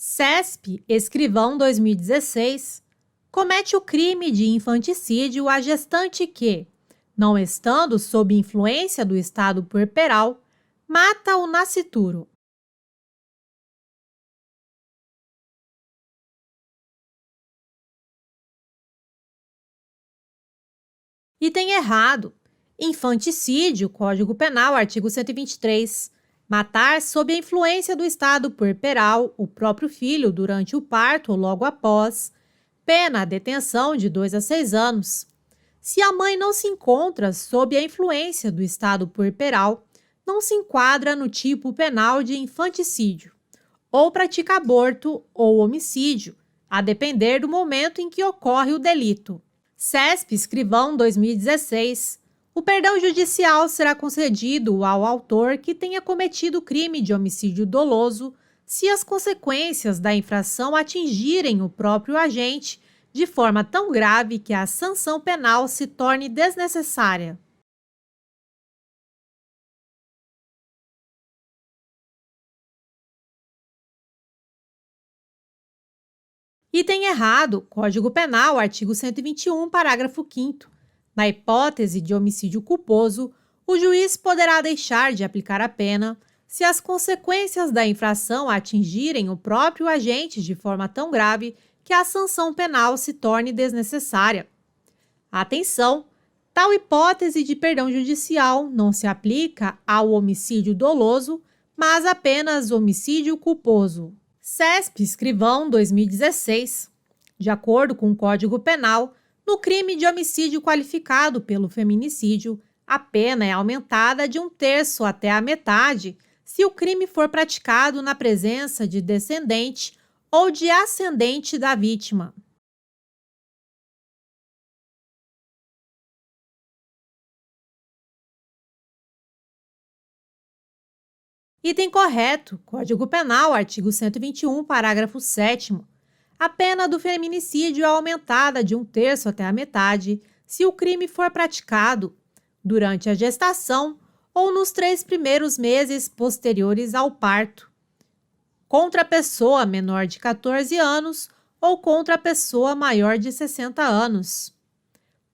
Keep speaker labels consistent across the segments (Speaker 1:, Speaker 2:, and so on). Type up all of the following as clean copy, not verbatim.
Speaker 1: CESP, escrivão 2016, comete o crime de infanticídio a gestante que, não estando sob influência do estado puerperal, mata o nascituro. Item errado. Infanticídio, Código Penal, artigo 123. Matar sob a influência do estado puerperal o próprio filho durante o parto ou logo após. Pena, detenção de 2 a 6 anos. Se a mãe não se encontra sob a influência do estado puerperal, não se enquadra no tipo penal de infanticídio, ou pratica aborto ou homicídio, a depender do momento em que ocorre o delito. CESP, escrivão 2016. O perdão judicial será concedido ao autor que tenha cometido o crime de homicídio doloso se as consequências da infração atingirem o próprio agente de forma tão grave que a sanção penal se torne desnecessária. Item errado, Código Penal, artigo 121, parágrafo 5º. Na hipótese de homicídio culposo, o juiz poderá deixar de aplicar a pena se as consequências da infração atingirem o próprio agente de forma tão grave que a sanção penal se torne desnecessária. Atenção! Tal hipótese de perdão judicial não se aplica ao homicídio doloso, mas apenas homicídio culposo. CESP, escrivão 2016. De acordo com o Código Penal, no crime de homicídio qualificado pelo feminicídio, a pena é aumentada de 1/3 até a metade se o crime for praticado na presença de descendente ou de ascendente da vítima. Item correto, Código Penal, artigo 121, parágrafo 7º. A pena do feminicídio é aumentada de 1/3 até a metade se o crime for praticado durante a gestação ou nos 3 primeiros meses posteriores ao parto, contra a pessoa menor de 14 anos ou contra a pessoa maior de 60 anos,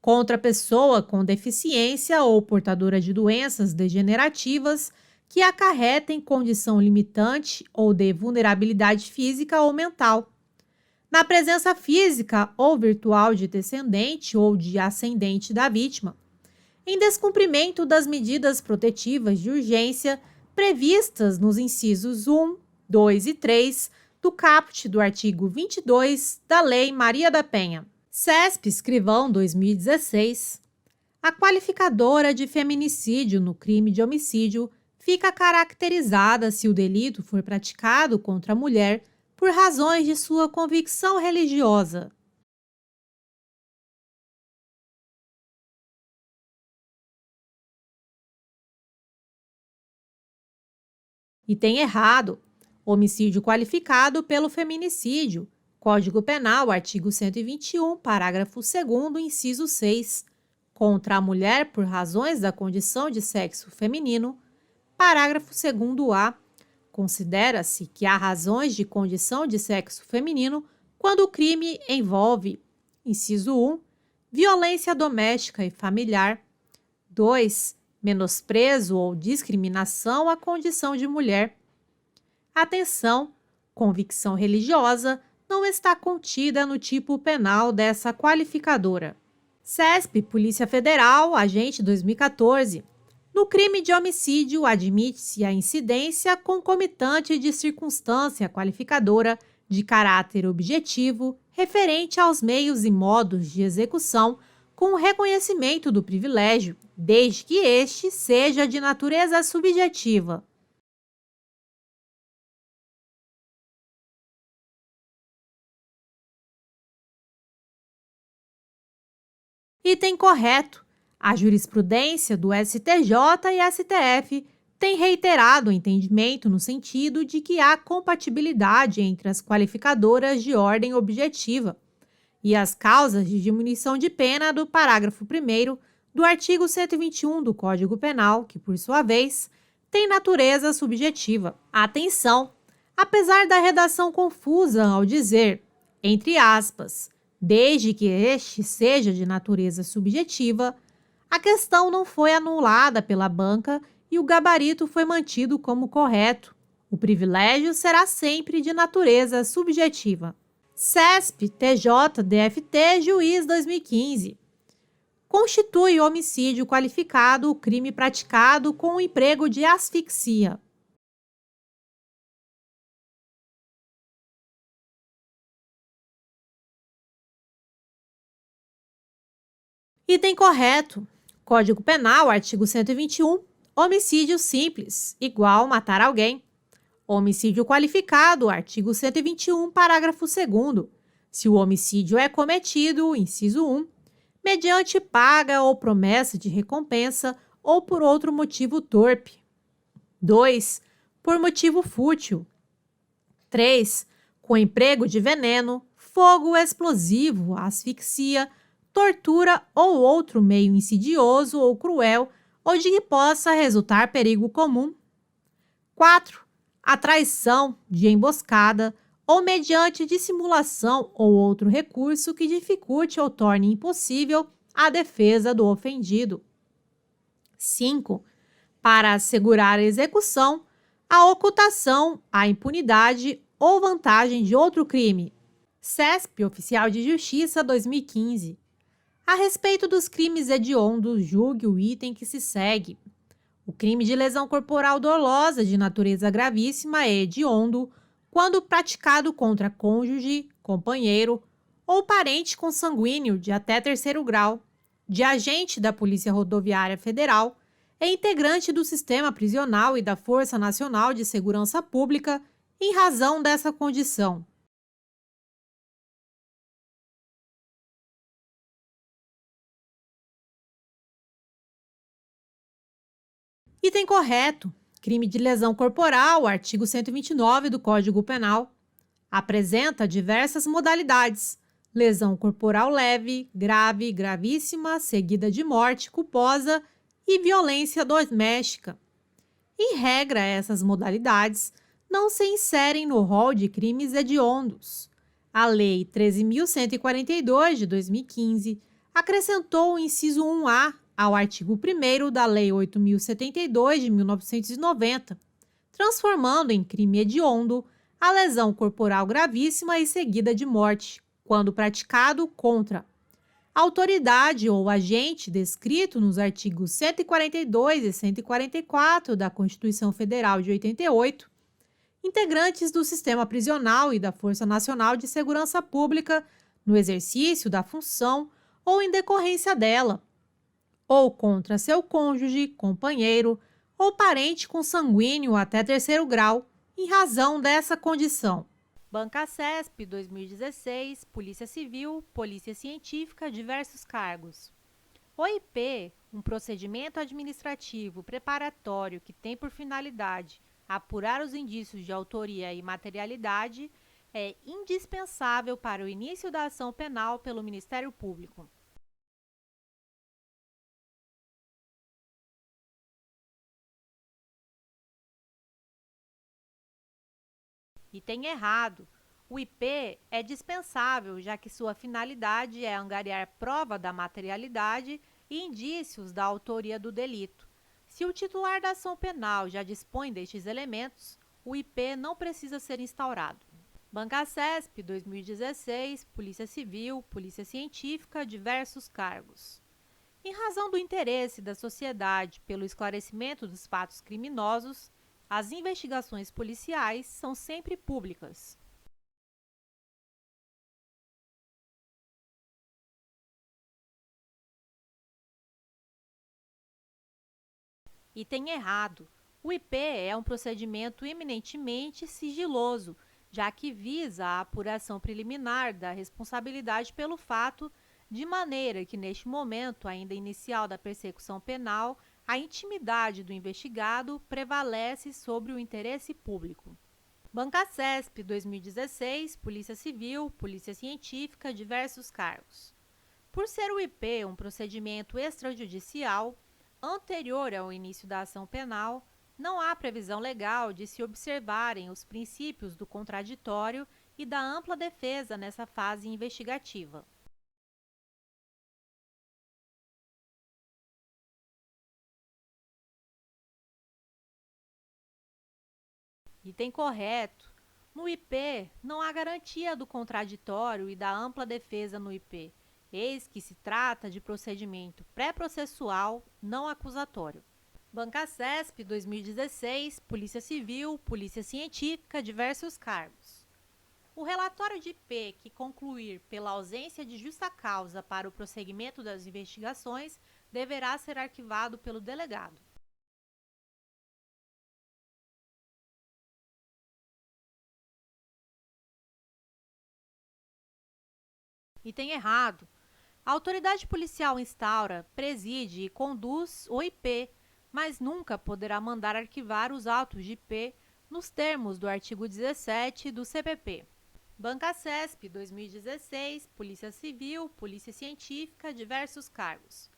Speaker 1: contra a pessoa com deficiência ou portadora de doenças degenerativas que acarretem condição limitante ou de vulnerabilidade física ou mental, na presença física ou virtual de descendente ou de ascendente da vítima, em descumprimento das medidas protetivas de urgência previstas nos incisos 1, 2 e 3 do caput do artigo 22 da Lei Maria da Penha. CESP, escrivão 2016. A qualificadora de feminicídio no crime de homicídio fica caracterizada se o delito for praticado contra a mulher por razões de sua convicção religiosa. Item errado. Homicídio qualificado pelo feminicídio. Código Penal, artigo 121, parágrafo 2º, inciso 6. Contra a mulher por razões da condição de sexo feminino. Parágrafo 2º-A. Considera-se que há razões de condição de sexo feminino quando o crime envolve, inciso 1, violência doméstica e familiar, 2, menosprezo ou discriminação à condição de mulher. Atenção, convicção religiosa não está contida no tipo penal dessa qualificadora. CESP, Polícia Federal, agente 2014. No crime de homicídio, admite-se a incidência concomitante de circunstância qualificadora de caráter objetivo referente aos meios e modos de execução com o reconhecimento do privilégio, desde que este seja de natureza subjetiva. Item correto. A jurisprudência do STJ e STF tem reiterado o entendimento no sentido de que há compatibilidade entre as qualificadoras de ordem objetiva e as causas de diminuição de pena do parágrafo 1º do artigo 121 do Código Penal, que, por sua vez, tem natureza subjetiva. Atenção! Apesar da redação confusa ao dizer, entre aspas, desde que este seja de natureza subjetiva, a questão não foi anulada pela banca e o gabarito foi mantido como correto. O privilégio será sempre de natureza subjetiva. CESP, TJ, DFT, Juiz 2015. Constitui homicídio qualificado o crime praticado com o emprego de asfixia. Item correto. Código Penal, artigo 121. Homicídio simples, igual matar alguém. Homicídio qualificado, artigo 121, parágrafo 2º. Se o homicídio é cometido, inciso 1, mediante paga ou promessa de recompensa ou por outro motivo torpe. 2. Por motivo fútil. 3. Com emprego de veneno, fogo explosivo, asfixia, tortura ou outro meio insidioso ou cruel ou de que possa resultar perigo comum. 4. A traição, de emboscada ou mediante dissimulação ou outro recurso que dificulte ou torne impossível a defesa do ofendido. 5. Para assegurar a execução, a ocultação, a impunidade ou vantagem de outro crime. CESP, Oficial de Justiça 2015. A respeito dos crimes hediondos, julgue o item que se segue. O crime de lesão corporal dolosa de natureza gravíssima é hediondo quando praticado contra cônjuge, companheiro ou parente consanguíneo de até terceiro grau, de agente da Polícia Rodoviária Federal, é integrante do sistema prisional e da Força Nacional de Segurança Pública em razão dessa condição. Item correto. Crime de lesão corporal, artigo 129 do Código Penal. Apresenta diversas modalidades: lesão corporal leve, grave, gravíssima, seguida de morte culposa e violência doméstica. Em regra, essas modalidades não se inserem no rol de crimes hediondos. A Lei 13.142, de 2015, acrescentou o inciso 1A ao artigo 1º da Lei 8.072, de 1990, transformando em crime hediondo a lesão corporal gravíssima e seguida de morte, quando praticado contra autoridade ou agente descrito nos artigos 142 e 144 da Constituição Federal de 88, integrantes do sistema prisional e da Força Nacional de Segurança Pública no exercício da função ou em decorrência dela, ou contra seu cônjuge, companheiro ou parente consanguíneo até terceiro grau, em razão dessa condição. Banca CESP 2016, Polícia Civil, Polícia Científica, diversos cargos. OIP, um procedimento administrativo preparatório que tem por finalidade apurar os indícios de autoria e materialidade, é indispensável para o início da ação penal pelo Ministério Público. Item errado. O IP é dispensável, já que sua finalidade é angariar prova da materialidade e indícios da autoria do delito. Se o titular da ação penal já dispõe destes elementos, o IP não precisa ser instaurado. Banca CESP 2016, Polícia Civil, Polícia Científica, diversos cargos. Em razão do interesse da sociedade pelo esclarecimento dos fatos criminosos, as investigações policiais são sempre públicas. Item errado. O IP é um procedimento eminentemente sigiloso, já que visa a apuração preliminar da responsabilidade pelo fato, de maneira que, neste momento ainda inicial da persecução penal, a intimidade do investigado prevalece sobre o interesse público. Banca CESP 2016, Polícia Civil, Polícia Científica, diversos cargos. Por ser o IP um procedimento extrajudicial, anterior ao início da ação penal, Não há previsão legal de se observarem os princípios do contraditório e da ampla defesa nessa fase investigativa. Item correto. No IP, não há garantia do contraditório e da ampla defesa no IP, eis que se trata de procedimento pré-processual não acusatório. Banca CESP 2016, Polícia Civil, Polícia Científica, diversos cargos. O relatório de IP que concluir pela ausência de justa causa para o prosseguimento das investigações deverá ser arquivado pelo delegado. Item errado. A autoridade policial instaura, preside e conduz o IP, mas nunca poderá mandar arquivar os autos de IP nos termos do artigo 17 do CPP. Banca CESP 2016, Polícia Civil, Polícia Científica, diversos cargos.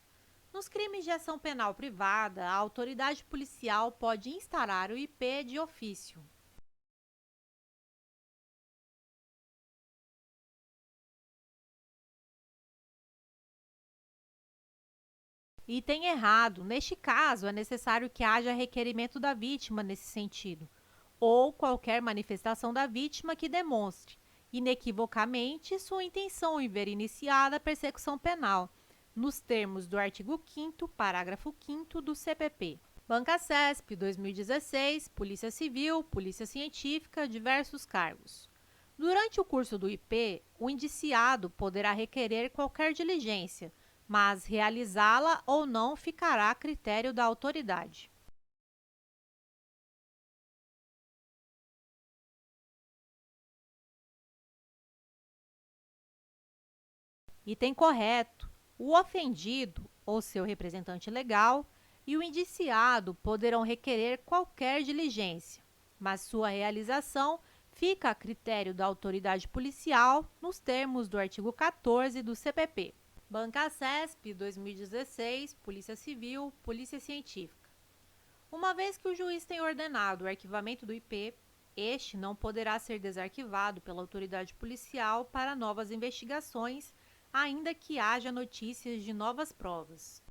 Speaker 1: Nos crimes de ação penal privada, a autoridade policial pode instaurar o IP de ofício. Item errado. Neste caso, é necessário que haja requerimento da vítima nesse sentido, ou qualquer manifestação da vítima que demonstre, inequivocamente, sua intenção em ver iniciada a persecução penal, nos termos do artigo 5º, parágrafo 5º do CPP. Banca CESP 2016, Polícia Civil, Polícia Científica, diversos cargos. Durante o curso do IP, o indiciado poderá requerer qualquer diligência, mas realizá-la ou não ficará a critério da autoridade. Item correto. O ofendido ou seu representante legal e o indiciado poderão requerer qualquer diligência, mas sua realização fica a critério da autoridade policial nos termos do artigo 14 do CPP. Banca CESP 2016, Polícia Civil, Polícia Científica. Uma vez que o juiz tem ordenado o arquivamento do IP, este não poderá ser desarquivado pela autoridade policial para novas investigações, ainda que haja notícias de novas provas.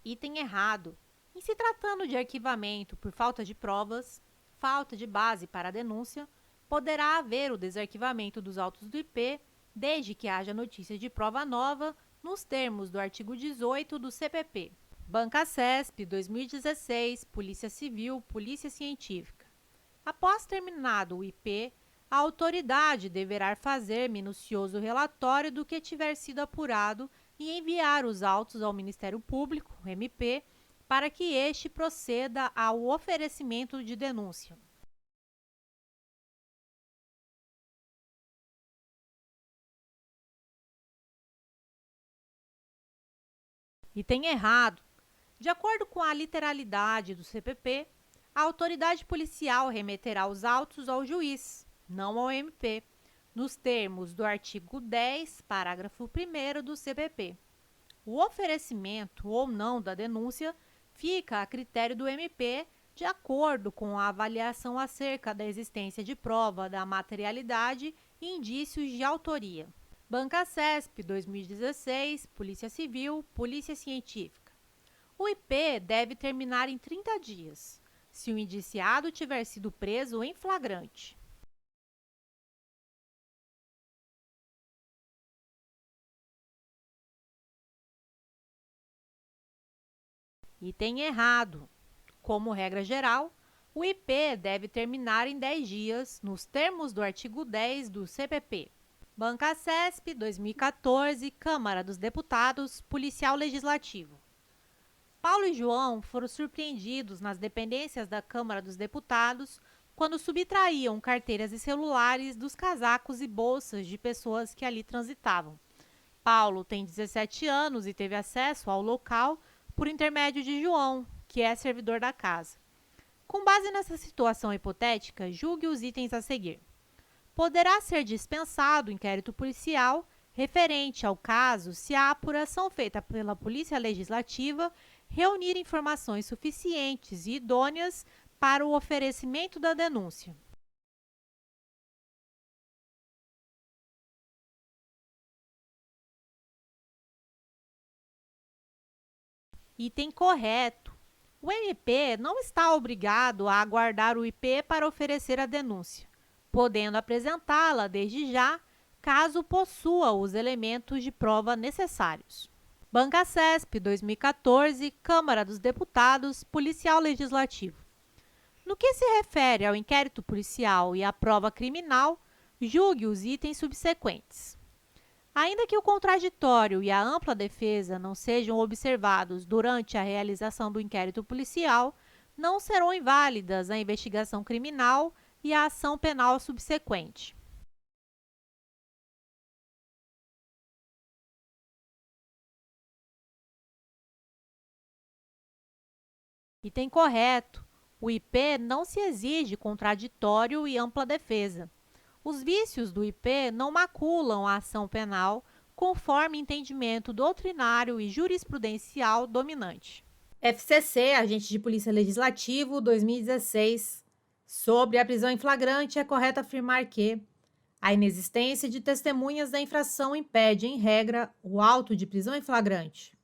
Speaker 1: Item errado. Em se tratando de arquivamento por falta de provas, falta de base para a denúncia, poderá haver o desarquivamento dos autos do IP, desde que haja notícia de prova nova, nos termos do artigo 18 do CPP. Banca CESP 2016, Polícia Civil, Polícia Científica. Após terminado o IP, a autoridade deverá fazer minucioso relatório do que tiver sido apurado e enviar os autos ao Ministério Público, MP, para que este proceda ao oferecimento de denúncia. Item errado. De acordo com a literalidade do CPP, a autoridade policial remeterá os autos ao juiz, não ao MP, nos termos do artigo 10, parágrafo 1º do CPP. O oferecimento ou não da denúncia fica a critério do MP, de acordo com a avaliação acerca da existência de prova da materialidade e indícios de autoria. Banca CESP 2016, Polícia Civil, Polícia Científica. O IP deve terminar em 30 dias, se o indiciado tiver sido preso em flagrante. Item errado. Como regra geral, o IP deve terminar em 10 dias, nos termos do artigo 10 do CPP. Banca CESP 2014, Câmara dos Deputados, Policial Legislativo. Paulo e João foram surpreendidos nas dependências da Câmara dos Deputados quando subtraíam carteiras e celulares dos casacos e bolsas de pessoas que ali transitavam. Paulo tem 17 anos e teve acesso ao local por intermédio de João, que é servidor da casa. Com base nessa situação hipotética, julgue os itens a seguir. poderá ser dispensado o inquérito policial referente ao caso se a apuração feita pela Polícia Legislativa reunir informações suficientes e idôneas para o oferecimento da denúncia. Item correto. O MP não está obrigado a aguardar o IP para oferecer a denúncia, podendo apresentá-la desde já, caso possua os elementos de prova necessários. Banca CESP 2014, Câmara dos Deputados, Policial Legislativo. No que se refere ao inquérito policial e à prova criminal, julgue os itens subsequentes. Ainda que o contraditório e a ampla defesa não sejam observados durante a realização do inquérito policial, não serão inválidas a investigação criminal e a ação penal subsequente. Item correto. O IP não se exige contraditório e ampla defesa. Os vícios do IP não maculam a ação penal, conforme entendimento doutrinário e jurisprudencial dominante. FCC, Agente de Polícia Legislativo, 2016. Sobre a prisão em flagrante, é correto afirmar que a inexistência de testemunhas da infração impede, em regra, o auto de prisão em flagrante.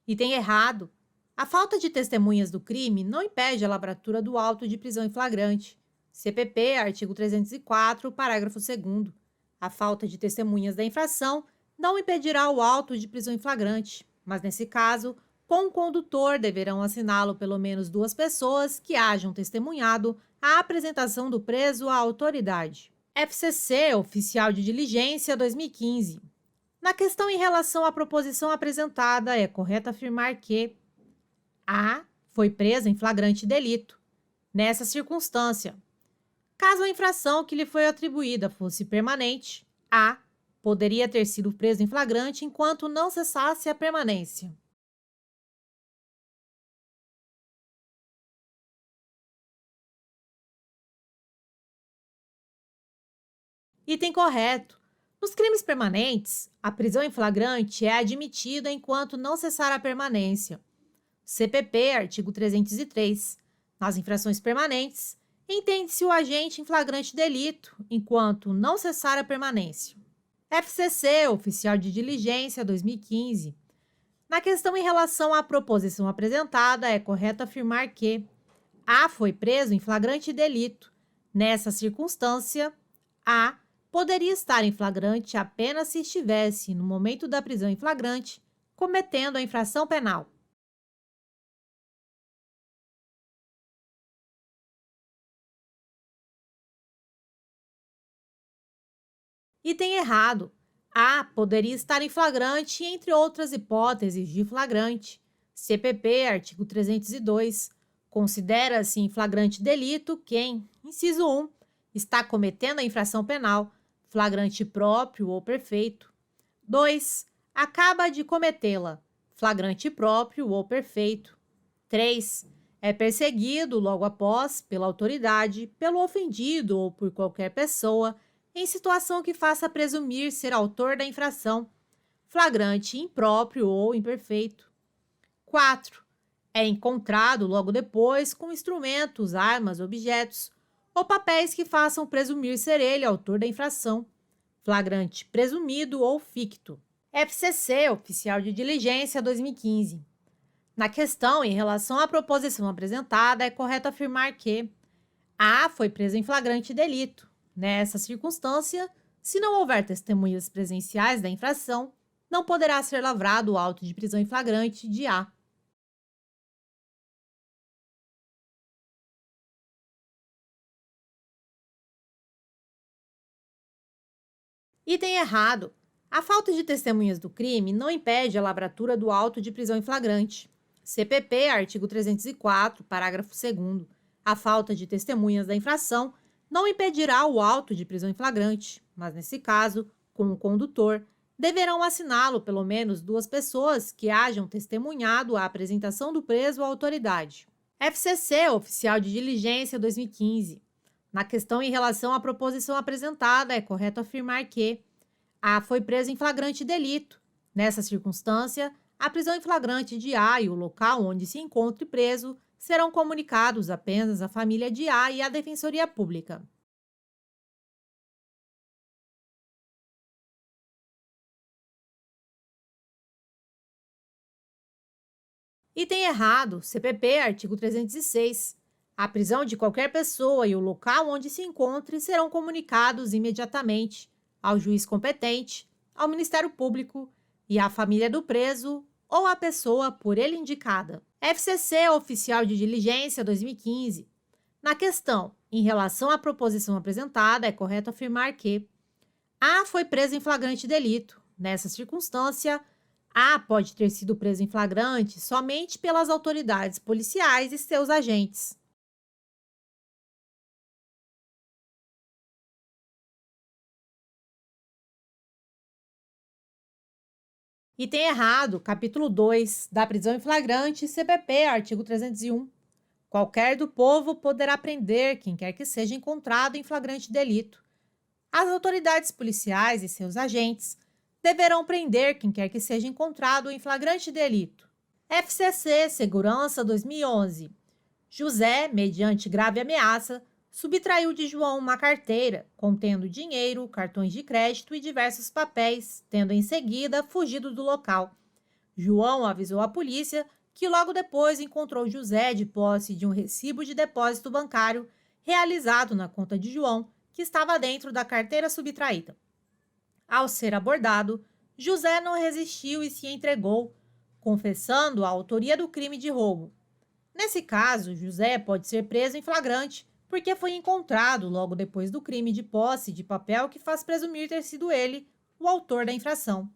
Speaker 1: Item errado. A falta de testemunhas do crime não impede a lavratura do auto de prisão em flagrante. CPP, artigo 304, parágrafo 2º. A falta de testemunhas da infração não impedirá o auto de prisão em flagrante, mas, nesse caso, com o condutor deverão assiná-lo pelo menos 2 pessoas que hajam testemunhado a apresentação do preso à autoridade. FCC, Oficial de Diligência, 2015. Na questão em relação à proposição apresentada, é correto afirmar que A foi presa em flagrante delito. Nessa circunstância, caso a infração que lhe foi atribuída fosse permanente, A poderia ter sido preso em flagrante enquanto não cessasse a permanência. Item correto. Nos crimes permanentes, a prisão em flagrante é admitida enquanto não cessar a permanência. CPP, artigo 303. Nas infrações permanentes, entende-se o agente em flagrante delito, enquanto não cessar a permanência. FCC, Oficial de Diligência, 2015. Na questão em relação à proposição apresentada, é correto afirmar que A foi preso em flagrante delito. Nessa circunstância, A poderia estar em flagrante apenas se estivesse, no momento da prisão em flagrante, cometendo a infração penal. Item errado. A poderia estar em flagrante, entre outras hipóteses de flagrante. CPP, artigo 302. Considera-se em flagrante delito quem, inciso 1, está cometendo a infração penal, flagrante próprio ou perfeito. 2. Acaba de cometê-la, flagrante próprio ou perfeito. 3. É perseguido logo após pela autoridade, pelo ofendido ou por qualquer pessoa, em situação que faça presumir ser autor da infração, flagrante impróprio ou imperfeito. 4. É encontrado logo depois com instrumentos, armas, objetos ou papéis que façam presumir ser ele autor da infração, flagrante presumido ou ficto. FCC, Oficial de Diligência, 2015. Na questão em relação à proposição apresentada, é correto afirmar que A foi preso em flagrante delito. Nessa circunstância, se não houver testemunhas presenciais da infração, não poderá ser lavrado o auto de prisão em flagrante de A. Item errado. A falta de testemunhas do crime não impede a lavratura do auto de prisão em flagrante. CPP, artigo 304, parágrafo 2º. A falta de testemunhas da infração não impedirá o auto de prisão em flagrante, mas, nesse caso, com o condutor, deverão assiná-lo pelo menos 2 pessoas que hajam testemunhado a apresentação do preso à autoridade. FCC, Oficial de Diligência 2015. Na questão em relação à proposição apresentada, é correto afirmar que A foi preso em flagrante delito. Nessa circunstância, a prisão em flagrante de A e o local onde se encontre preso serão comunicados apenas à família de A e à Defensoria Pública. Item errado, CPP, artigo 306. A prisão de qualquer pessoa e o local onde se encontre serão comunicados imediatamente ao juiz competente, ao Ministério Público e à família do preso ou à pessoa por ele indicada. FCC Oficial de Diligência 2015. Na questão, em relação à proposição apresentada, é correto afirmar que A foi preso em flagrante delito. Nessa circunstância, A pode ter sido preso em flagrante somente pelas autoridades policiais e seus agentes. Item errado, capítulo 2 da prisão em flagrante, CPP, artigo 301. Qualquer do povo poderá prender quem quer que seja encontrado em flagrante delito. As autoridades policiais e seus agentes deverão prender quem quer que seja encontrado em flagrante delito. FCC Segurança 2011. José, mediante grave ameaça, subtraiu de João uma carteira contendo dinheiro, cartões de crédito e diversos papéis, tendo em seguida fugido do local. João avisou a polícia que logo depois encontrou José de posse de um recibo de depósito bancário realizado na conta de João, que estava dentro da carteira subtraída. Ao ser abordado, José não resistiu e se entregou, confessando a autoria do crime de roubo. Nesse caso, José pode ser preso em flagrante, porque foi encontrado logo depois do crime de posse de papel que faz presumir ter sido ele o autor da infração.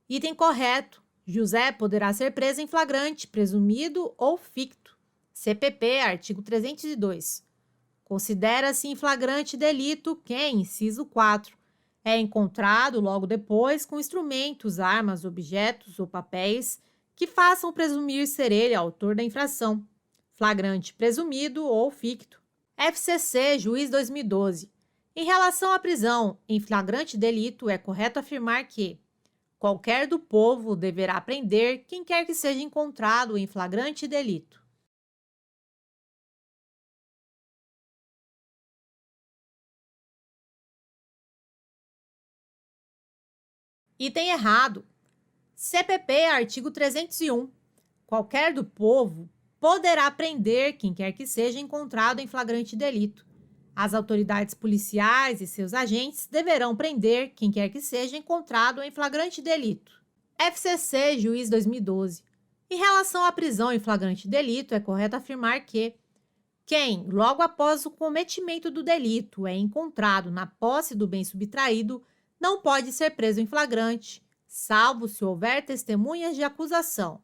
Speaker 1: Item correto. José poderá ser preso em flagrante, presumido ou ficto. CPP, artigo 302. Considera-se em flagrante delito quem, inciso 4, é encontrado logo depois com instrumentos, armas, objetos ou papéis que façam presumir ser ele autor da infração. Flagrante presumido ou ficto. FCC, Juiz 2012. Em relação à prisão em flagrante delito, é correto afirmar que qualquer do povo deverá prender quem quer que seja encontrado em flagrante delito. Item errado. CPP, artigo 301. Qualquer do povo poderá prender quem quer que seja encontrado em flagrante delito. As autoridades policiais e seus agentes deverão prender quem quer que seja encontrado em flagrante delito. FCC, Juiz 2012. Em relação à prisão em flagrante delito, é correto afirmar que quem, logo após o cometimento do delito, é encontrado na posse do bem subtraído, não pode ser preso em flagrante, salvo se houver testemunhas de acusação.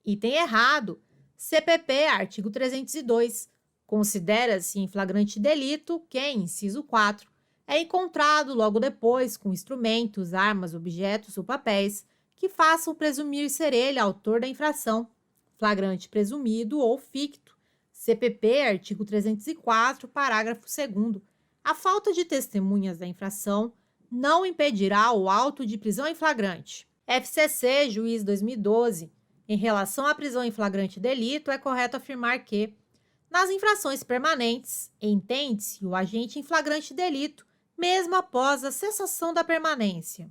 Speaker 1: Item errado. CPP, artigo 302. Considera-se em flagrante delito quem, inciso 4, é encontrado logo depois com instrumentos, armas, objetos ou papéis que façam presumir ser ele autor da infração. Flagrante presumido ou ficto. CPP, artigo 304, parágrafo 2º. A falta de testemunhas da infração não impedirá o auto de prisão em flagrante. FCC, Juiz 2012. Em relação à prisão em flagrante delito, é correto afirmar que, nas infrações permanentes, entende-se o agente em flagrante delito, mesmo após a cessação da permanência.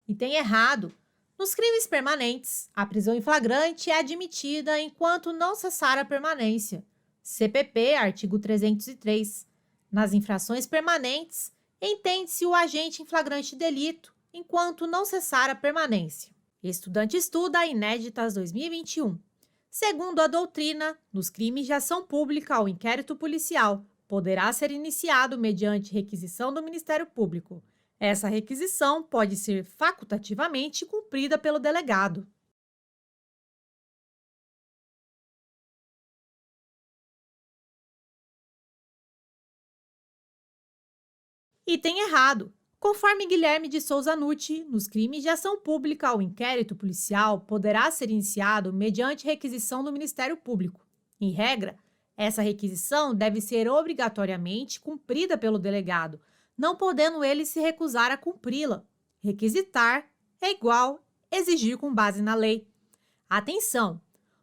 Speaker 1: Item errado. Nos crimes permanentes, a prisão em flagrante é admitida enquanto não cessar a permanência. CPP, artigo 303. Nas infrações permanentes, entende-se o agente em flagrante delito enquanto não cessar a permanência. Estudante estuda Inéditas 2021. Segundo a doutrina, nos crimes de ação pública, o inquérito policial poderá ser iniciado mediante requisição do Ministério Público. Essa requisição pode ser facultativamente cumprida pelo delegado. Item errado. Conforme Guilherme de Souza Nucci, nos crimes de ação pública, o inquérito policial poderá ser iniciado mediante requisição do Ministério Público. Em regra, essa requisição deve ser obrigatoriamente cumprida pelo delegado, não podendo ele se recusar a cumpri-la. Requisitar é igual exigir com base na lei. Atenção!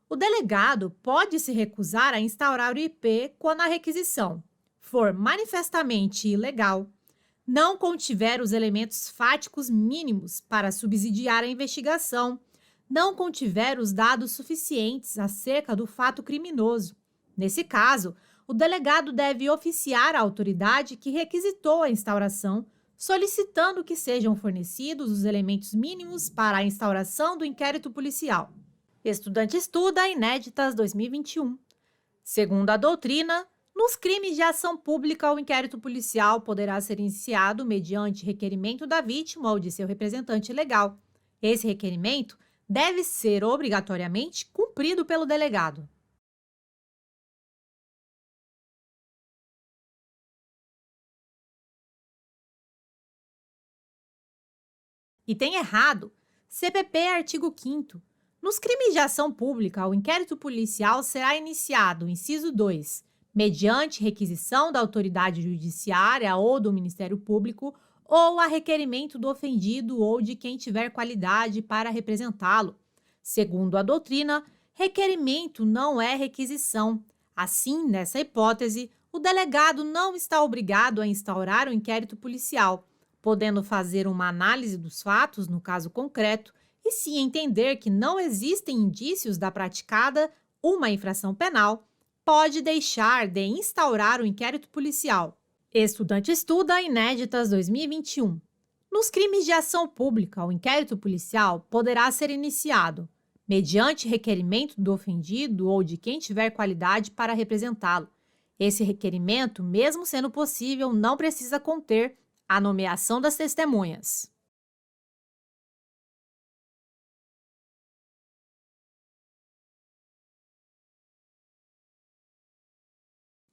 Speaker 1: O delegado pode se recusar a instaurar o IP quando a requisição for manifestamente ilegal, não contiver os elementos fáticos mínimos para subsidiar a investigação, não contiver os dados suficientes acerca do fato criminoso. Nesse caso, o delegado deve oficiar a autoridade que requisitou a instauração, solicitando que sejam fornecidos os elementos mínimos para a instauração do inquérito policial. Estudante estuda Inéditas 2021. Segundo a doutrina, nos crimes de ação pública, o inquérito policial poderá ser iniciado mediante requerimento da vítima ou de seu representante legal. Esse requerimento deve ser obrigatoriamente cumprido pelo delegado. Item errado. CPP, artigo 5º. Nos crimes de ação pública, o inquérito policial será iniciado, inciso 2, mediante requisição da autoridade judiciária ou do Ministério Público ou a requerimento do ofendido ou de quem tiver qualidade para representá-lo. Segundo a doutrina, requerimento não é requisição. Assim, nessa hipótese, o delegado não está obrigado a instaurar o inquérito policial, podendo fazer uma análise dos fatos no caso concreto e, se entender que não existem indícios da praticada uma infração penal, pode deixar de instaurar o inquérito policial. Estudante estuda Inéditas 2021. Nos crimes de ação pública, o inquérito policial poderá ser iniciado mediante requerimento do ofendido ou de quem tiver qualidade para representá-lo. Esse requerimento, mesmo sendo possível, não precisa conter a nomeação das testemunhas.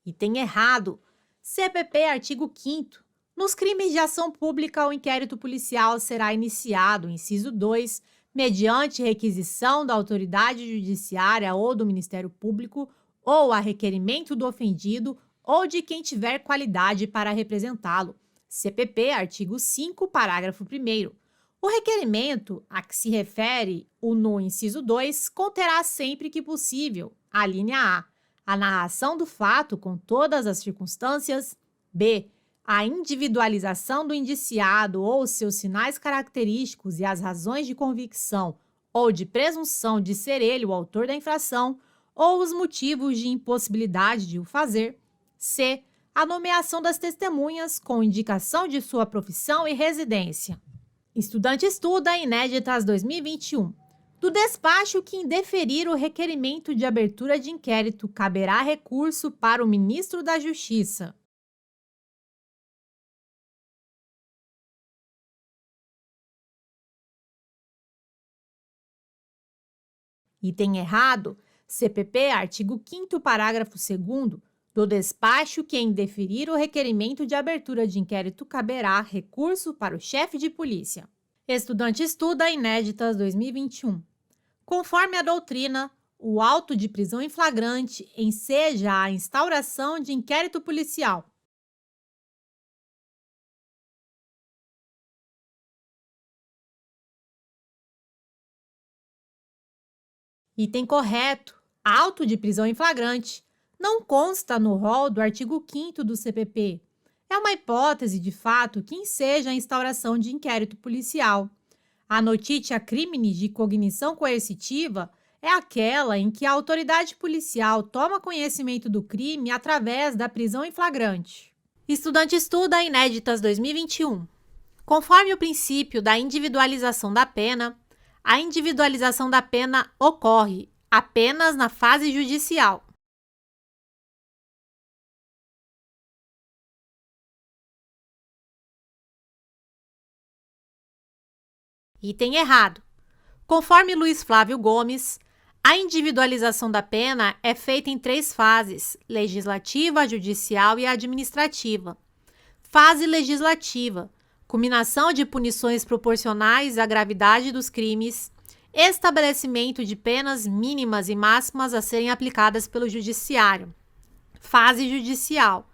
Speaker 1: Item errado. CPP, artigo 5º. Nos crimes de ação pública, o inquérito policial será iniciado, inciso 2, mediante requisição da autoridade judiciária ou do Ministério Público ou a requerimento do ofendido ou de quem tiver qualidade para representá-lo. CPP, artigo 5º, parágrafo 1º. O requerimento a que se refere o no inciso 2 conterá sempre que possível, a linha A narração do fato com todas as circunstâncias, b. a individualização do indiciado ou seus sinais característicos e as razões de convicção ou de presunção de ser ele o autor da infração, ou os motivos de impossibilidade de o fazer, c. a nomeação das testemunhas com indicação de sua profissão e residência. Estudante estuda Inéditas 2021. Do despacho que indeferir o requerimento de abertura de inquérito, caberá recurso para o ministro da Justiça. Item errado. CPP, artigo 5º, parágrafo 2º. Do despacho que indeferir o requerimento de abertura de inquérito, caberá recurso para o chefe de polícia. Estudante estuda Inéditas 2021. Conforme a doutrina, o auto de prisão em flagrante enseja a instauração de inquérito policial. Item correto. Auto de prisão em flagrante não consta no rol do artigo 5º do CPP. É uma hipótese de fato que enseja a instauração de inquérito policial. A notitia criminis de cognição coercitiva é aquela em que a autoridade policial toma conhecimento do crime através da prisão em flagrante. Estudante estuda Inéditas 2021. Conforme o princípio da individualização da pena, a individualização da pena ocorre apenas na fase judicial. Item errado. Conforme Luiz Flávio Gomes, a individualização da pena é feita em 3 fases: legislativa, judicial e administrativa. Fase legislativa: culminação de punições proporcionais à gravidade dos crimes, estabelecimento de penas mínimas e máximas a serem aplicadas pelo judiciário. Fase judicial: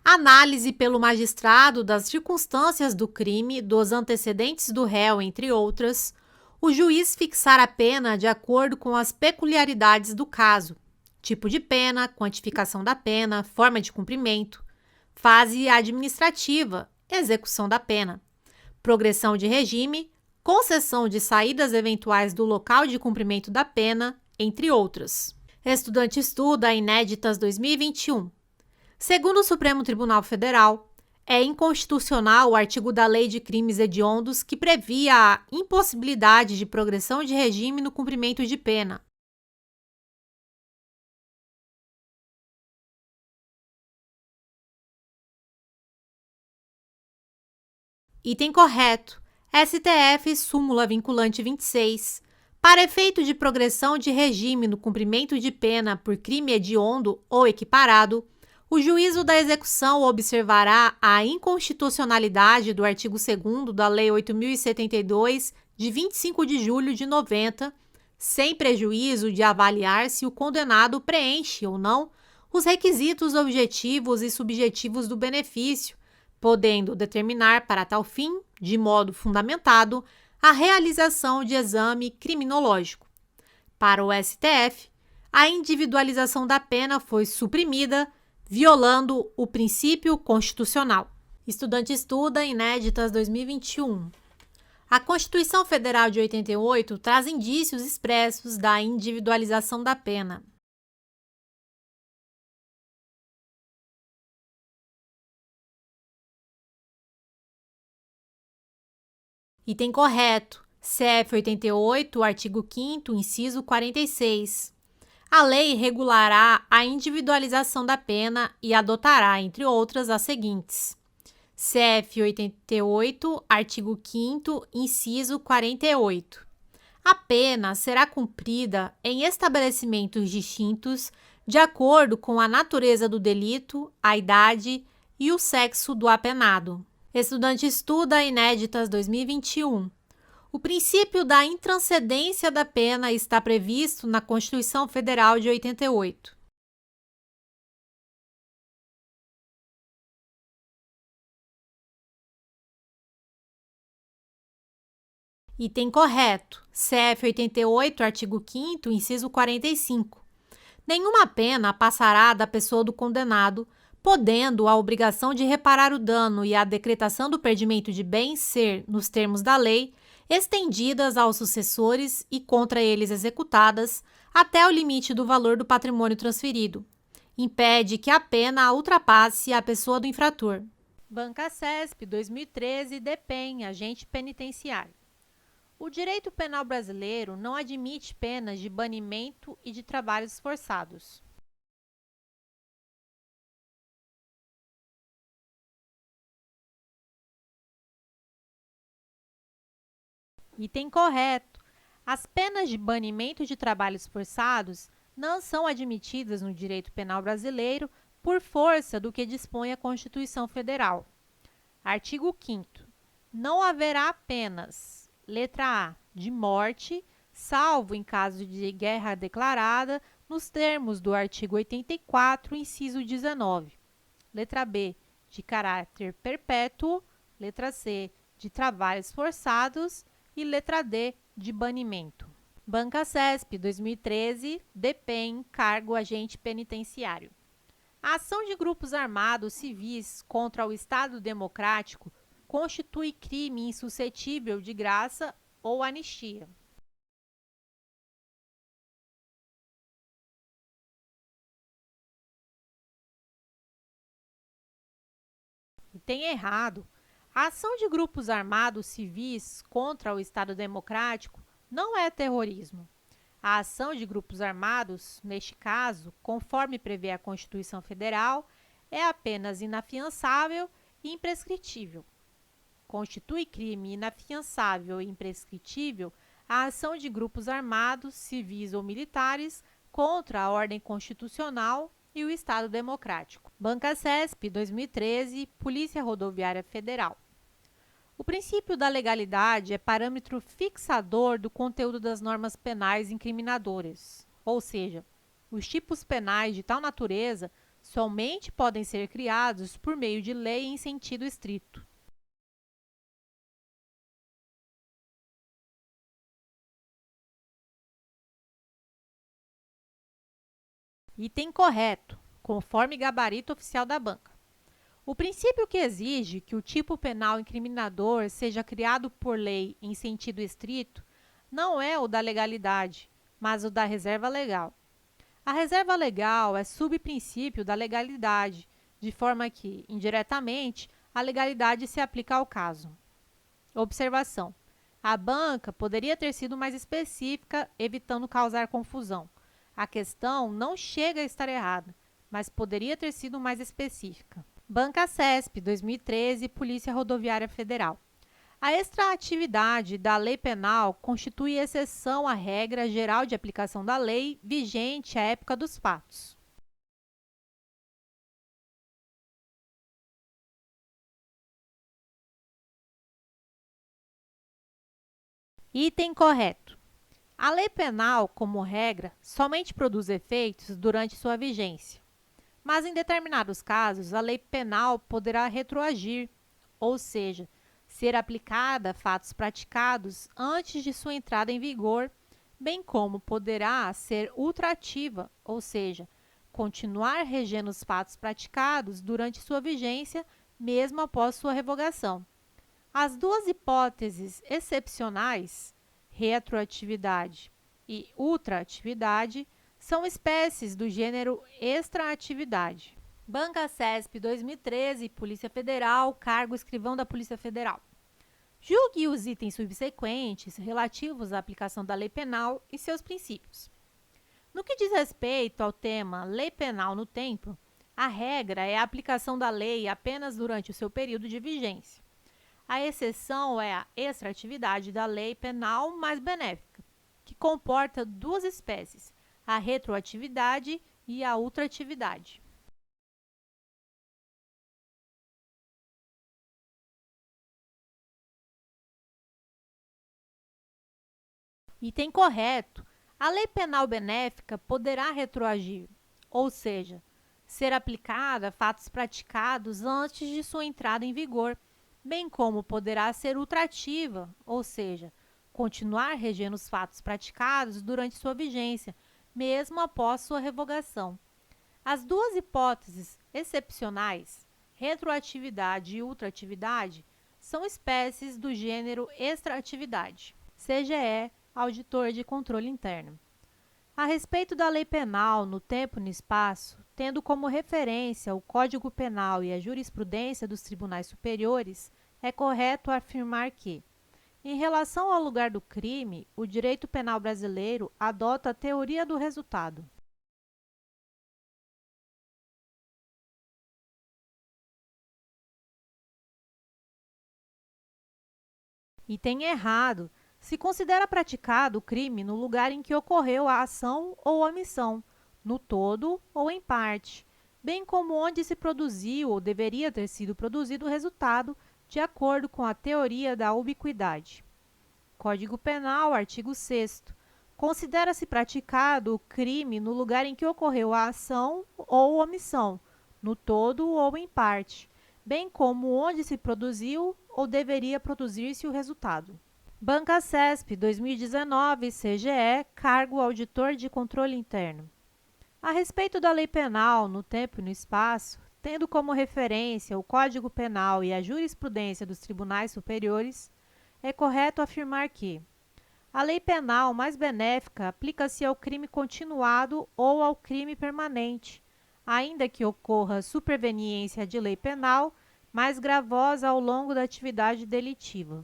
Speaker 1: análise pelo magistrado das circunstâncias do crime, dos antecedentes do réu, entre outras. O juiz fixar a pena de acordo com as peculiaridades do caso: tipo de pena, quantificação da pena, forma de cumprimento. Fase administrativa: execução da pena. Progressão de regime, concessão de saídas eventuais do local de cumprimento da pena, entre outras. Estudante estuda Inéditas 2021. Segundo o Supremo Tribunal Federal, é inconstitucional o artigo da Lei de Crimes Hediondos que previa a impossibilidade de progressão de regime no cumprimento de pena. Item correto. STF, súmula vinculante 26. Para efeito de progressão de regime no cumprimento de pena por crime hediondo ou equiparado, o juízo da execução observará a inconstitucionalidade do artigo 2º da Lei 8.072, de 25 de julho de 90, sem prejuízo de avaliar se o condenado preenche ou não os requisitos objetivos e subjetivos do benefício, podendo determinar para tal fim, de modo fundamentado, a realização de exame criminológico. Para o STF, a individualização da pena foi suprimida, violando o princípio constitucional. Estudante estuda Inéditas 2021. A Constituição Federal de 88 traz indícios expressos da individualização da pena. Item correto. CF 88, artigo 5º, inciso 46. A lei regulará a individualização da pena e adotará, entre outras, as seguintes: CF 88, artigo 5º, inciso 48. A pena será cumprida em estabelecimentos distintos de acordo com a natureza do delito, a idade e o sexo do apenado. Estudante estuda Inéditas 2021. O princípio da intranscendência da pena está previsto na Constituição Federal de 88. Item correto. CF 88, artigo 5º, inciso 45. Nenhuma pena passará da pessoa do condenado, podendo a obrigação de reparar o dano e a decretação do perdimento de bens ser, nos termos da lei, estendidas aos sucessores e contra eles executadas até o limite do valor do patrimônio transferido. Impede que a pena ultrapasse a pessoa do infrator. Banca CESP 2013, DPEM, agente penitenciário. O direito penal brasileiro não admite penas de banimento e de trabalhos forçados. Item correto. As penas de banimento de trabalhos forçados não são admitidas no direito penal brasileiro por força do que dispõe a Constituição Federal. Artigo 5º. Não haverá penas: letra A, de morte, salvo em caso de guerra declarada, nos termos do artigo 84, inciso 19. Letra B, de caráter perpétuo. Letra C, de trabalhos forçados. E letra D, de banimento. Banca CESP 2013, DPEM, cargo agente penitenciário. A ação de grupos armados civis contra o Estado Democrático constitui crime insuscetível de graça ou anistia. Item errado. A ação de grupos armados civis contra o Estado Democrático não é terrorismo. A ação de grupos armados, neste caso, conforme prevê a Constituição Federal, é apenas inafiançável e imprescritível. Constitui crime inafiançável e imprescritível a ação de grupos armados, civis ou militares contra a ordem constitucional e o Estado Democrático. Banca CESP, 2013, Polícia Rodoviária Federal. O princípio da legalidade é parâmetro fixador do conteúdo das normas penais incriminadoras, ou seja, os tipos penais de tal natureza somente podem ser criados por meio de lei em sentido estrito. Item correto, conforme gabarito oficial da banca. O princípio que exige que o tipo penal incriminador seja criado por lei em sentido estrito não é o da legalidade, mas o da reserva legal. A reserva legal é subprincípio da legalidade, de forma que, indiretamente, a legalidade se aplica ao caso. Observação: a banca poderia ter sido mais específica, evitando causar confusão. A questão não chega a estar errada, mas poderia ter sido mais específica. Banca CESP, 2013, Polícia Rodoviária Federal. A extraatividade da lei penal constitui exceção à regra geral de aplicação da lei vigente à época dos fatos. Item correto. A lei penal, como regra, somente produz efeitos durante sua vigência. Mas, em determinados casos, a lei penal poderá retroagir, ou seja, ser aplicada a fatos praticados antes de sua entrada em vigor, bem como poderá ser ultrativa, ou seja, continuar regendo os fatos praticados durante sua vigência, mesmo após sua revogação. As duas hipóteses excepcionais, retroatividade e ultraatividade, são espécies do gênero extraatividade. Banca CESP, 2013, Polícia Federal, cargo escrivão da Polícia Federal. Julgue os itens subsequentes relativos à aplicação da lei penal e seus princípios. No que diz respeito ao tema lei penal no tempo, a regra é a aplicação da lei apenas durante o seu período de vigência. A exceção é a extratividade da lei penal mais benéfica, que comporta duas espécies, a retroatividade e a ultratividade. Item correto. A lei penal benéfica poderá retroagir, ou seja, ser aplicada a fatos praticados antes de sua entrada em vigor, bem como poderá ser ultrativa, ou seja, continuar regendo os fatos praticados durante sua vigência, mesmo após sua revogação. As duas hipóteses excepcionais, retroatividade e ultratividade, são espécies do gênero extraatividade. CGE, auditor de controle interno. A respeito da lei penal no tempo e no espaço, tendo como referência o Código Penal e a jurisprudência dos tribunais superiores, é correto afirmar que, em relação ao lugar do crime, o direito penal brasileiro adota a teoria do resultado. Item errado. Se considera praticado o crime no lugar em que ocorreu a ação ou omissão, no todo ou em parte, bem como onde se produziu ou deveria ter sido produzido o resultado, de acordo com a teoria da ubiquidade. Código Penal, artigo 6º. Considera-se praticado o crime no lugar em que ocorreu a ação ou omissão, no todo ou em parte, bem como onde se produziu ou deveria produzir-se o resultado. Banca CESP, 2019, CGE, cargo auditor de controle interno. A respeito da lei penal no tempo e no espaço, tendo como referência o Código Penal e a jurisprudência dos tribunais superiores, é correto afirmar que a lei penal mais benéfica aplica-se ao crime continuado ou ao crime permanente, ainda que ocorra superveniência de lei penal mais gravosa ao longo da atividade delitiva.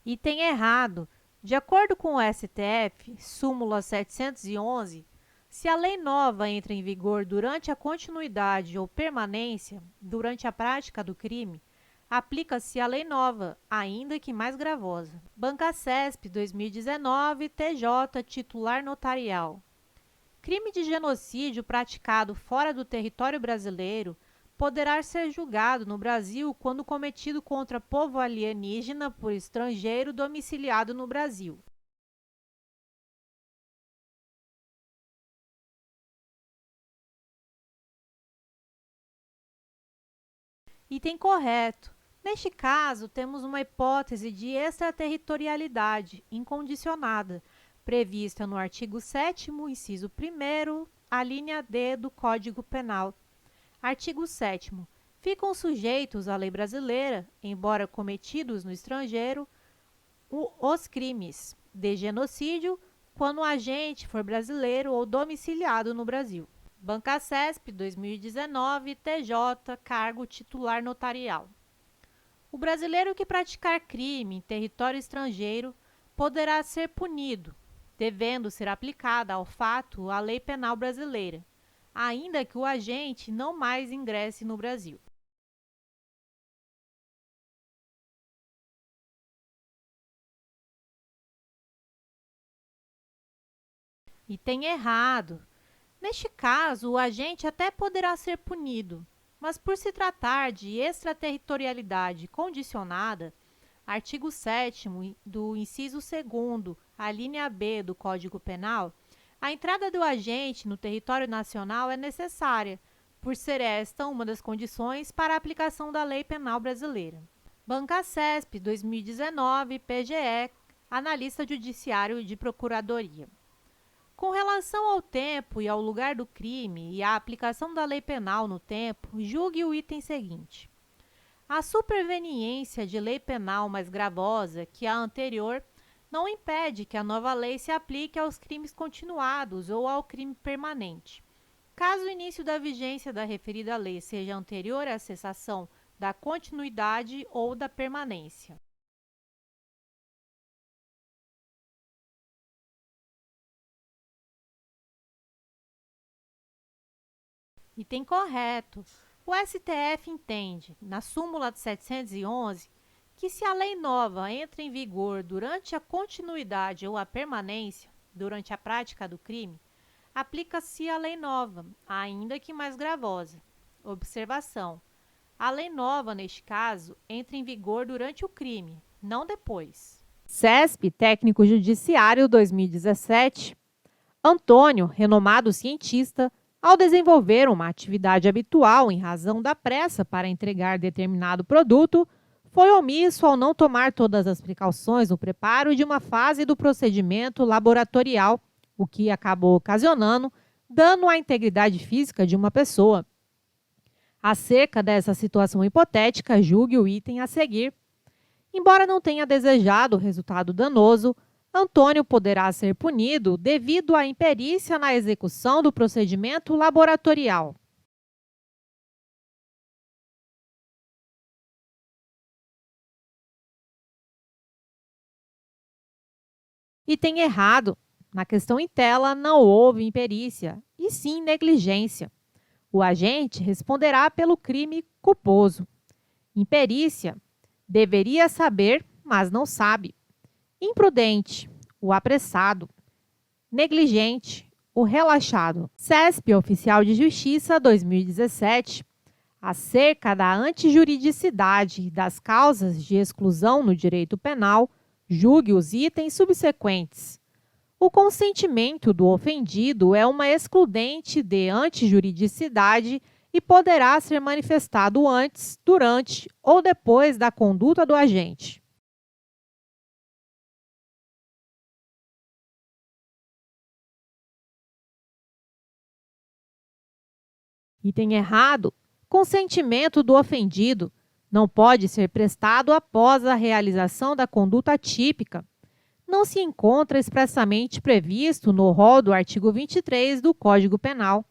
Speaker 1: Item errado. De acordo com o STF, súmula 711, se a lei nova entra em vigor durante a continuidade ou permanência, durante a prática do crime, aplica-se a lei nova, ainda que mais gravosa. Banca CESP 2019, TJ, titular notarial. Crime de genocídio praticado fora do território brasileiro poderá ser julgado no Brasil quando cometido contra povo alienígena por estrangeiro domiciliado no Brasil. Item correto. Neste caso, temos uma hipótese de extraterritorialidade incondicionada, prevista no artigo 7º, inciso 1º, a linha D do Código Penal. Artigo 7º. Ficam sujeitos à lei brasileira, embora cometidos no estrangeiro, os crimes de genocídio quando o agente for brasileiro ou domiciliado no Brasil. Banca CESP 2019, TJ, cargo titular notarial. O brasileiro que praticar crime em território estrangeiro poderá ser punido, devendo ser aplicada ao fato a lei penal brasileira, ainda que o agente não mais ingresse no Brasil. Item errado. Neste caso, o agente até poderá ser punido, mas por se tratar de extraterritorialidade condicionada, artigo 7º do inciso 2º, a linha B do Código Penal, a entrada do agente no território nacional é necessária, por ser esta uma das condições para a aplicação da lei penal brasileira. Banca CESP 2019, PGE, analista judiciário de procuradoria. Com relação ao tempo e ao lugar do crime e à aplicação da lei penal no tempo, julgue o item seguinte. A superveniência de lei penal mais gravosa que a anterior não impede que a nova lei se aplique aos crimes continuados ou ao crime permanente. Caso o início da vigência da referida lei seja anterior à cessação da continuidade ou da permanência. Item correto. O STF entende, na súmula de 711, que se a lei nova entra em vigor durante a continuidade ou a permanência, durante a prática do crime, aplica-se a lei nova, ainda que mais gravosa. Observação: a lei nova, neste caso, entra em vigor durante o crime, não depois. CESP, Técnico Judiciário 2017. Antônio, renomado cientista, ao desenvolver uma atividade habitual em razão da pressa para entregar determinado produto, foi omisso ao não tomar todas as precauções no preparo de uma fase do procedimento laboratorial, o que acabou ocasionando dano à integridade física de uma pessoa. Acerca dessa situação hipotética, julgue o item a seguir. Embora não tenha desejado o resultado danoso, Antônio poderá ser punido devido à imperícia na execução do procedimento laboratorial. Item errado. Na questão em tela, não houve imperícia, e sim negligência. O agente responderá pelo crime culposo. Imperícia. Deveria saber, mas não sabe. Imprudente, o apressado. Negligente, o relaxado. CESP, Oficial de Justiça 2017. Acerca da antijuridicidade das causas de exclusão no direito penal, julgue os itens subsequentes. O consentimento do ofendido é uma excludente de antijuridicidade e poderá ser manifestado antes, durante ou depois da conduta do agente. Item errado. Consentimento do ofendido não pode ser prestado após a realização da conduta típica. Não se encontra expressamente previsto no rol do artigo 23 do Código Penal.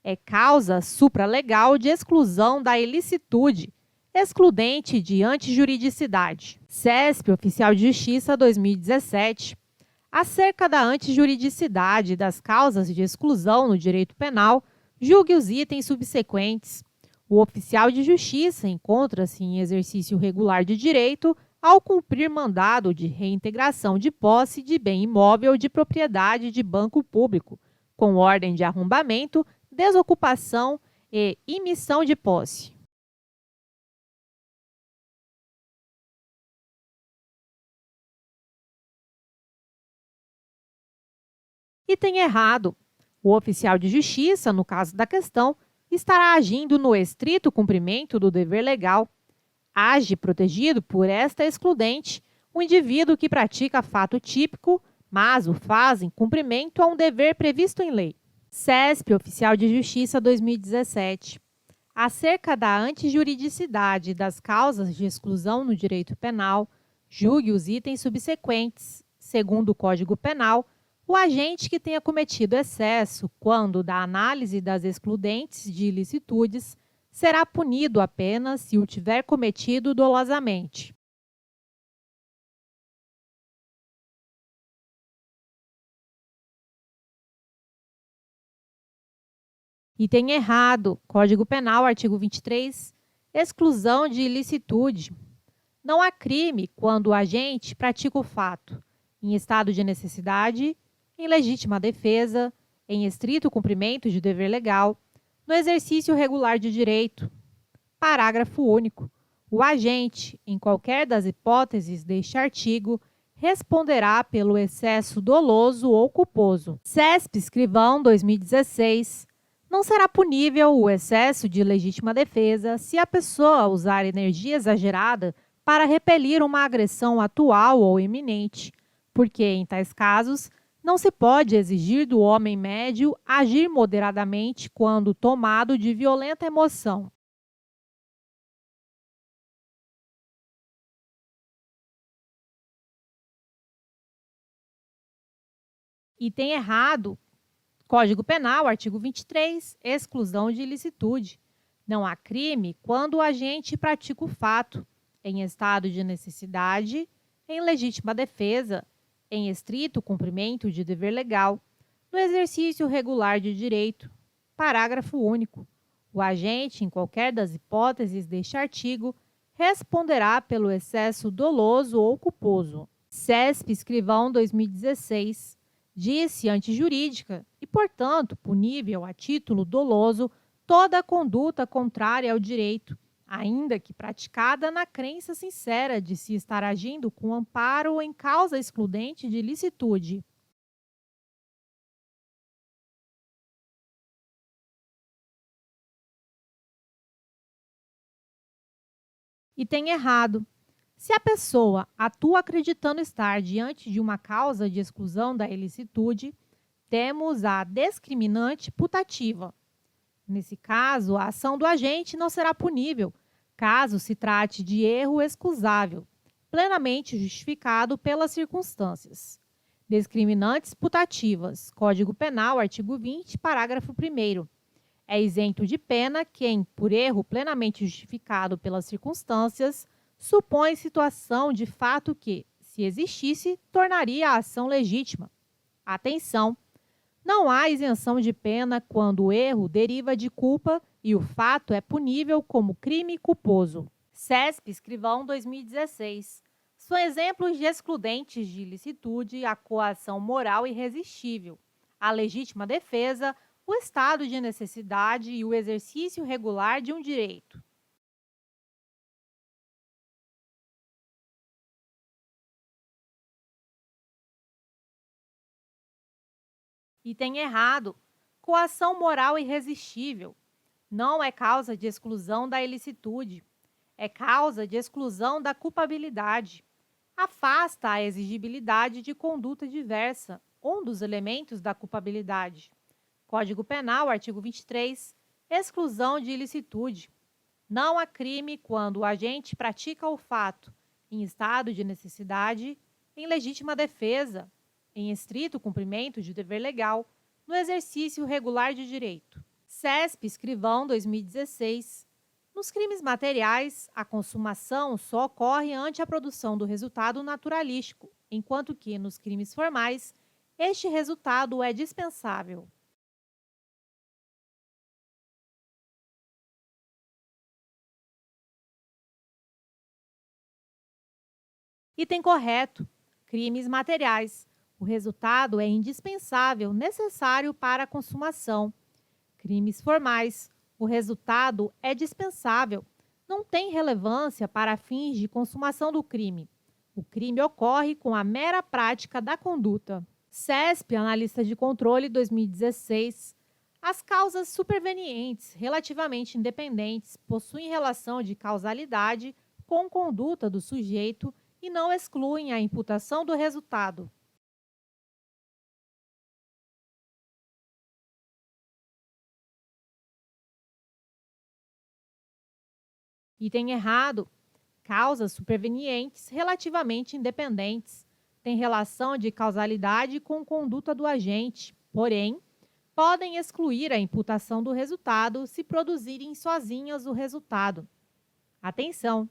Speaker 1: É causa supralegal de exclusão da ilicitude, Excludente de antijuridicidade. CESP, Oficial de Justiça 2017. Acerca da antijuridicidade das causas de exclusão no direito penal, julgue os itens subsequentes. O oficial de justiça encontra-se em exercício regular de direito ao cumprir mandado de reintegração de posse de bem imóvel de propriedade de banco público, com ordem de arrombamento, desocupação e imissão de posse. Item errado. O oficial de justiça, no caso da questão, estará agindo no estrito cumprimento do dever legal. Age protegido por esta excludente o indivíduo que pratica fato típico, mas o faz em cumprimento a um dever previsto em lei. CESP, Oficial de Justiça 2017. Acerca da antijuridicidade das causas de exclusão no direito penal, julgue os itens subsequentes. Segundo o Código Penal, o agente que tenha cometido excesso quando da análise das excludentes de ilicitudes será punido apenas se o tiver cometido dolosamente. Item errado. Código Penal, artigo 23, exclusão de ilicitude. Não há crime quando o agente pratica o fato em estado de necessidade, em legítima defesa, em estrito cumprimento de dever legal, no exercício regular de direito. Parágrafo único. O agente, em qualquer das hipóteses deste artigo, responderá pelo excesso doloso ou culposo. CESP, Escrivão, 2016. Não será punível o excesso de legítima defesa se a pessoa usar energia exagerada para repelir uma agressão atual ou iminente, porque, em tais casos, não se pode exigir do homem médio agir moderadamente quando tomado de violenta emoção. Item errado. Código Penal, artigo 23, exclusão de ilicitude. Não há crime quando o agente pratica o fato em estado de necessidade, em legítima defesa, em estrito cumprimento de dever legal, no exercício regular de direito. Parágrafo único. O agente, em qualquer das hipóteses deste artigo, responderá pelo excesso doloso ou culposo. CESP, Escrivão, 2016. Disse antijurídica e, portanto, punível a título doloso toda conduta contrária ao direito, ainda que praticada na crença sincera de se estar agindo com amparo em causa excludente de ilicitude. Item errado. Se a pessoa atua acreditando estar diante de uma causa de exclusão da ilicitude, temos a discriminante putativa. Nesse caso, a ação do agente não será punível, caso se trate de erro excusável, plenamente justificado pelas circunstâncias. Discriminantes putativas. Código Penal, artigo 20, parágrafo 1º. É isento de pena quem, por erro plenamente justificado pelas circunstâncias, supõe situação de fato que, se existisse, tornaria a ação legítima. Atenção! Não há isenção de pena quando o erro deriva de culpa e o fato é punível como crime culposo. CESP, Escrivão, 2016. São exemplos de excludentes de ilicitude a coação moral irresistível, a legítima defesa, o estado de necessidade e o exercício regular de um direito. Item errado. Coação moral irresistível. Não é causa de exclusão da ilicitude. É causa de exclusão da culpabilidade. Afasta a exigibilidade de conduta diversa, um dos elementos da culpabilidade. Código Penal, artigo 23, exclusão de ilicitude. Não há crime quando o agente pratica o fato em estado de necessidade, em legítima defesa, em estrito cumprimento de dever legal, no exercício regular de direito. CESP, Escrivão, 2016. Nos crimes materiais, a consumação só ocorre ante a produção do resultado naturalístico, enquanto que, nos crimes formais, este resultado é dispensável. Item correto: crimes materiais. O resultado é indispensável, necessário para a consumação. Crimes formais. O resultado é dispensável, não tem relevância para fins de consumação do crime. O crime ocorre com a mera prática da conduta. CESP, Analista de Controle 2016. As causas supervenientes relativamente independentes possuem relação de causalidade com conduta do sujeito e não excluem a imputação do resultado. Item errado: causas supervenientes relativamente independentes têm relação de causalidade com conduta do agente, porém, podem excluir a imputação do resultado se produzirem sozinhas o resultado. Atenção!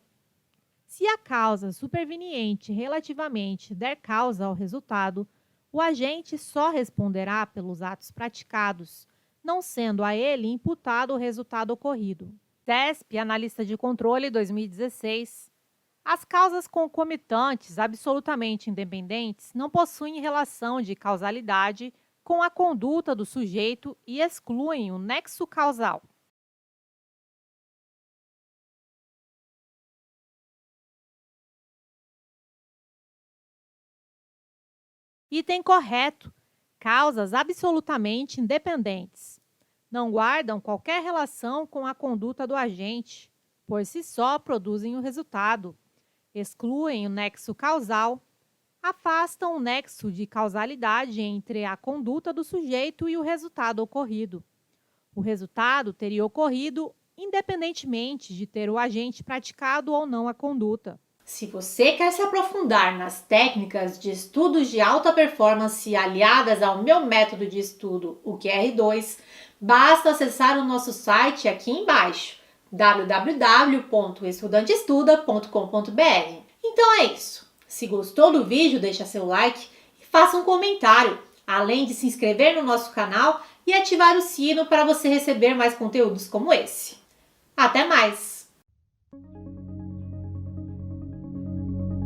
Speaker 1: Se a causa superveniente relativamente der causa ao resultado, o agente só responderá pelos atos praticados, não sendo a ele imputado o resultado ocorrido. CESP, Analista de Controle 2016. As causas concomitantes absolutamente independentes não possuem relação de causalidade com a conduta do sujeito e excluem o nexo causal. Item correto: causas absolutamente independentes. Não guardam qualquer relação com a conduta do agente, por si só produzem o resultado, excluem o nexo causal, afastam o nexo de causalidade entre a conduta do sujeito e o resultado ocorrido. O resultado teria ocorrido independentemente de ter o agente praticado ou não a conduta. Se você quer se aprofundar nas técnicas de estudos de alta performance aliadas ao meu método de estudo, o QR2, basta acessar o nosso site aqui embaixo, www.estudanteestuda.com.br. Então é isso. Se gostou do vídeo, deixa seu like e faça um comentário, além de se inscrever no nosso canal e ativar o sino para você receber mais conteúdos como esse. Até mais!